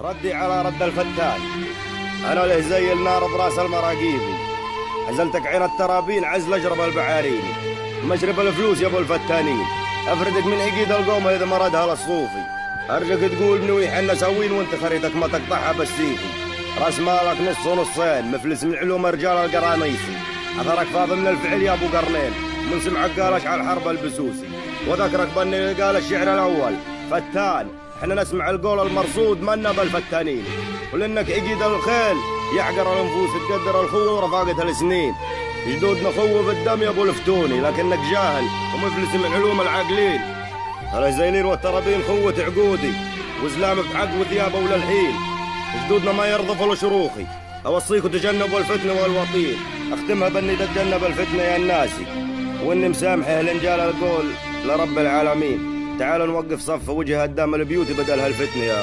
ردي على رد الفتان. أنا له زي النار براس المراقيبي، عزلتك عين الترابين عزل أجرب البعاريني، مشرب الفلوس يا أبو الفتانين، أفردك من عقيد القومة إذا مردها للصوفي، أرجك تقول منوي حنا سوين وانت خريطك ما تقطعها بالسيفي، راس مالك نص ونصين مفلس من علوم رجال القرانيسي، أثرك فاض من الفعل يا أبو قرنين، من سمعك قال أشعل حرب البسوسي، وذكرك بني قال الشعر الأول فتان، احنا نسمع القول المرصود منا بالفتانين، ولانك عقيد الخيل يحقر النفوس تقدر الخوة ورفاقة السنين، جدودنا خوة بالدم يا ابو الفتوني، لكنك جاهل ومفلس من علوم العاقلين، الهزيلين والترابين خوة عقودي، وزلامك عقد وثيابه وللحين، جدودنا ما يرضفوا شروخي، اوصيك تجنبوا الفتنة والوطين، اختمها باني تتجنب الفتنة يا الناسي، واني مسامحه لنجال القول لرب العالمين، تعالوا نوقف صف وجه قدام البيوت بدل هالفتنة يا